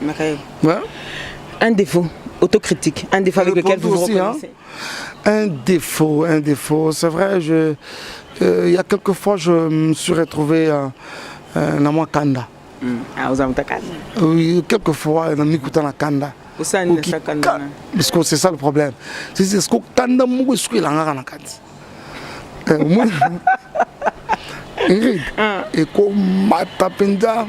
Michael. Ouais. Un défaut, autocritique, un défaut avec lequel vous vous reconnaissez. Un défaut. C'est vrai, il y a quelques fois, je me suis retrouvé dans mon kanda. Ah, vous avez kanda. Oui, quelques fois, dans la kanda. Parce que c'est ça le problème. C'est ce que kanda mou est la ngana kanda. Et comme matapenda.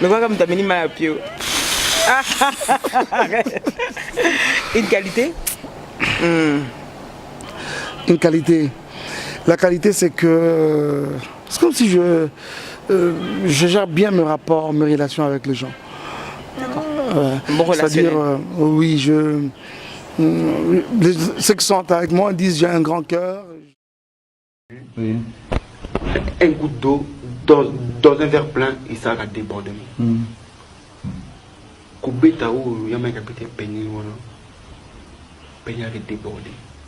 Mais quoi comme tu as mis ma pio? Une qualité? Une qualité. La qualité, c'est que c'est comme si je gère bien mes rapports, mes relations avec les gens. Bon c'est-à-dire, oui, ceux qui sont avec moi disent j'ai un grand cœur. Oui. Un goutte d'eau dans un verre plein et ça va déborder.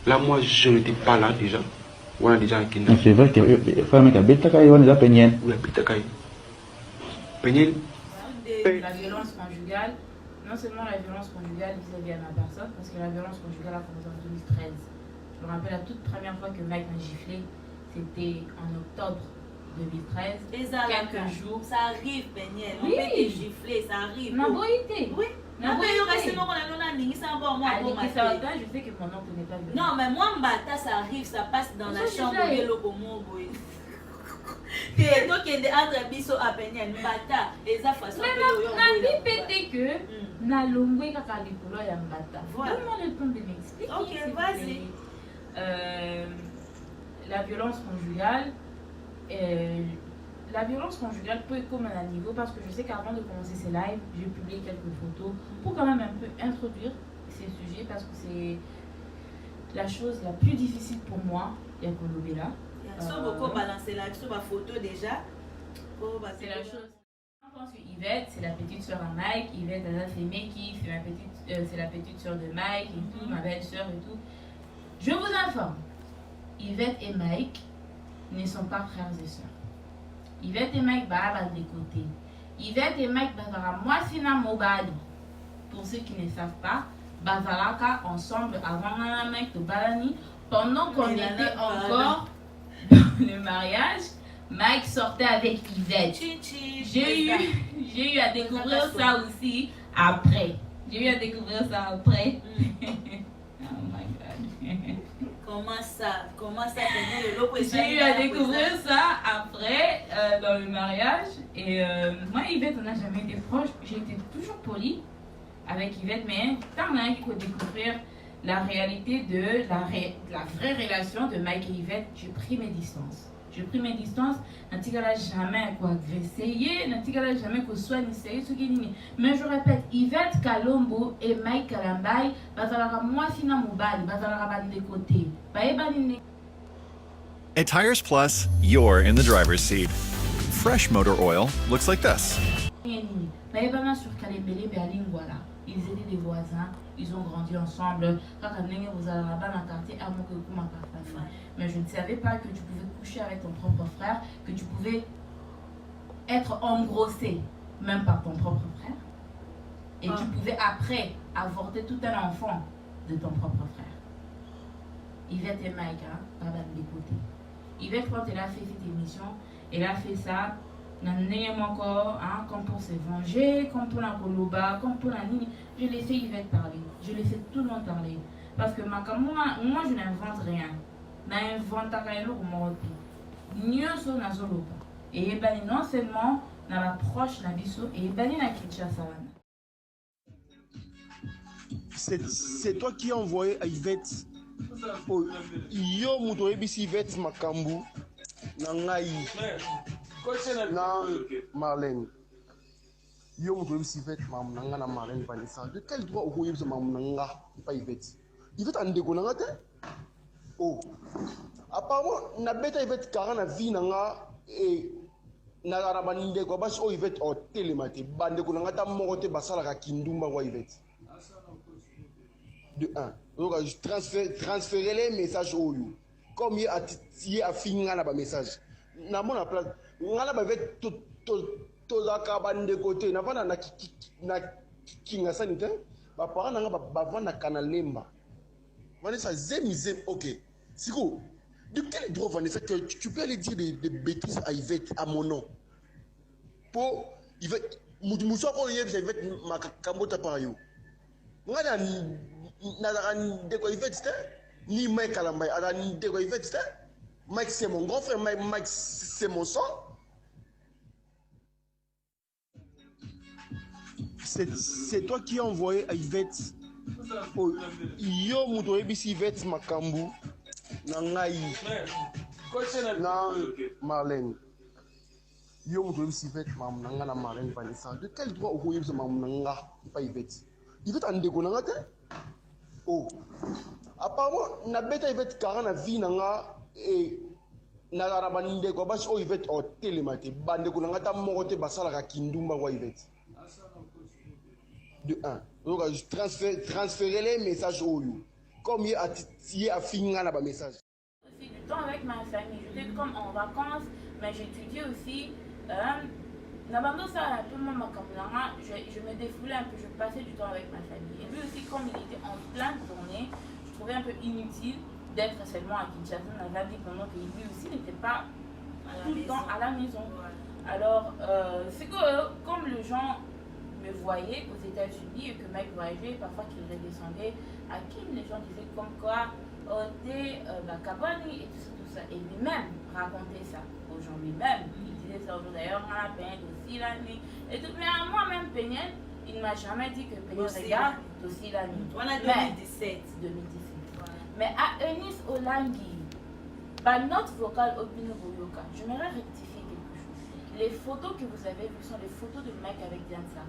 Là, moi, je n'étais pas là déjà. On a déjà un kinder. C'est vrai que la violence conjugale, non seulement la violence conjugale vis-à-vis de ma personne, parce que la violence conjugale a commencé en 2013. Je me rappelle la toute première fois que Mike m'a giflé, c'était en octobre 2013. Quelques jours. Ça arrive, Péniel. Oui. On peut te gifler, ça arrive. Non, oui. Je sais que mon oncle n'est pas venu. non, mais moi, Mbata, ça arrive, ça passe dans la chambre. Et donc, il y a des biso à Péniel, Mbata, et ça façon. Mais répétez que na longwe kaka likolo ya Mbata. Donne-moi le temps de m'expliquer. Ok, vas-y. La violence conjugale. La violence conjugale peut être comme à un niveau parce que je sais qu'avant de commencer ces lives, j'ai publié quelques photos pour quand même un peu introduire ces sujets parce que c'est la chose la plus difficile pour moi. Il y a Kolobela. Sauf beaucoup balancer la photo déjà. C'est la chose. Je pense que Yvette, c'est la petite soeur à Mike. Yvette, elle a fait Meki, c'est la petite soeur de Mike et tout, ma belle soeur et tout. Je vous informe, Yvette et Mike ne sont pas frères et sœurs. Yvette et Mike bah des côtés. Yvette et Mike bah moi sina mobali. Pour ceux qui ne savent pas, bazalaka ensemble avant un mec de Balani pendant qu'on était encore dans le mariage. Mike sortait avec Yvette. J'ai eu à découvrir ça aussi après. Oh my God. Comment ça J'ai eu à découvrir ça après dans le mariage. Et moi et Yvette, on n'a jamais été proches. J'ai été toujours polie avec Yvette, mais tant qu'il faut découvrir la réalité de la vraie relation de Mike et Yvette, j'ai pris mes distances. Natigala jamais quoi agresser, natigala jamais quoi soigner, mais je répète, Yvette Kalombo et Mike Kalambay, bazalaka moi sina mobali, bazalaka bande côté. At Tires Plus, you're in the driver's seat. Fresh motor oil looks like this. Ils étaient des voisins, ils ont grandi ensemble. Mais je ne savais pas que tu pouvais coucher avec ton propre frère, que tu pouvais être engrossé même par ton propre frère. Et tu pouvais après avorter tout un enfant de ton propre frère. Yvette et Mike, pas de côté. Yvette, quand elle a fait cette émission, elle a fait ça. Encore, comme pour se venger, comme pour la Koloba, comme pour la ligne. Je laissais Yvette parler, je laissais tout le monde parler. Parce que moi je n'invente rien. N'invente rien pour moi. Et non seulement dans l'approche de Bisso, et na Kinshasa. C'est toi qui as envoyé à Yvette. Yo muto ebisi Yvette makambu na ngai. Na Marlène. Yo muto ebisi Yvette mamnanga na Marlène Vanessa. De quel droit au yebisa mamnanga pas Yvette? Yvette en dégonanga te? Oh. Apparemment na beta Yvette karana vie nanga et na rabande ko bas o Yvette o télématé bande ko nanga ta morote basala ka kindumba wa Yvette. De 1. Donc, transférer les messages au you. Comme il y a fini à la message. Na mon place, on a avec tozaka bandeko te navanda na kingasani te baparent nanga bavandaka na lemba Vanessa zem ok siko de quel droit Vanessa que tu peux aller dire des bêtises à Yvette à mon nom pour Yvette moussa ko Yvette makambota par yo ngana na ndeko Yvette te ni Mike Kalambay ala ndeko Yvette te Mike c'est mon grand frère Mike c'est mon sang. C'est toi qui as envoyé à Yvette. Yo muto ebisi Yvette makambu na ngai na Marlène. Yo muto ebisi Yvette mam na nga na Marlène Vanessa. De quel droit au yebisa mam na nga pas Yvette? Yvette andeko na nga te? Oh. Apparemment na beta Yvette kara na vie na nga et na la bande ko basi o Yvette o télématé bande ko nga ta moko te basala ka kindumba wa Yvette. De 1. Donc transférer les messages au you. Comme il y a fini là bas message. Aussi du temps avec ma famille. J'étais comme en vacances, mais j'étudiais aussi. N'abandonnant ça un peu moi je me défoulais un peu, je passais du temps avec ma famille. Et lui aussi, comme il était en pleine journée, je trouvais un peu inutile d'être seulement à Kinshasa. On avait dit pendant que lui aussi n'était pas tout le temps à la maison. Alors, c'est que comme les gens me voyaient aux États-Unis et que Mike voyageait, parfois qu'il redescendait à Kim, les gens disaient comme quoi t'es Kabani et tout ça. Et lui-même racontait ça aux gens lui-même. Il disait ça aux gens d'ailleurs, on a peigné aussi la nuit. Et tout, mais à moi-même, Peignet, il ne m'a jamais dit que Peignet regarde aussi la nuit. On a 2017. Mais à Eunice Olangui, par notre vocal Obino Boyoka, j'aimerais rectifier quelque chose. Les photos que vous avez vues sont les photos de Mike avec Diane Sarah.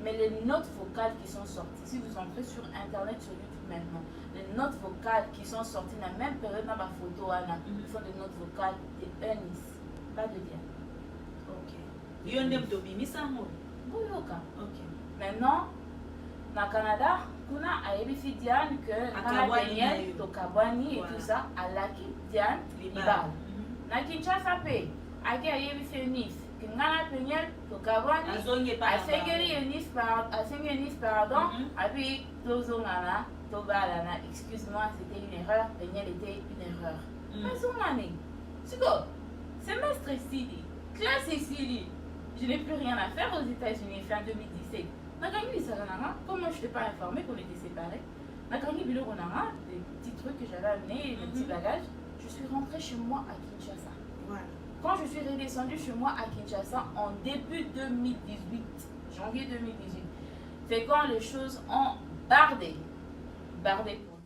Mais les notes vocales qui sont sorties, si vous entrez sur internet, sur YouTube maintenant, les notes vocales qui sont sorties dans la même période dans ma photo, sont des notes vocales de Eunice, pas de Diane. Ok. Yondem Dobimi Samo. Boyoka. Ok. Maintenant, dans le Canada, on a ABC Diane que Daniel, Tokabani et tout ça, à Laki Diane, Libal. Na Kinshasa P, à ABC Eunice. Ngana Peñel, Tokabani, à Eunice, pardon, à puis Tozongana, Tobalana, excuse-moi, c'était une erreur, Peñel était une erreur. Mais Zongane, c'est quoi? Semestre ici, classe ici, je n'ai plus rien à faire aux États-Unis fin 2017. Comme moi je n'étais pas informée qu'on était séparés, des petits trucs que j'avais amenés, des petits bagages, je suis rentrée chez moi à Kinshasa. Voilà. Quand je suis redescendue chez moi à Kinshasa en début 2018, janvier 2018, c'est quand les choses ont bardé pour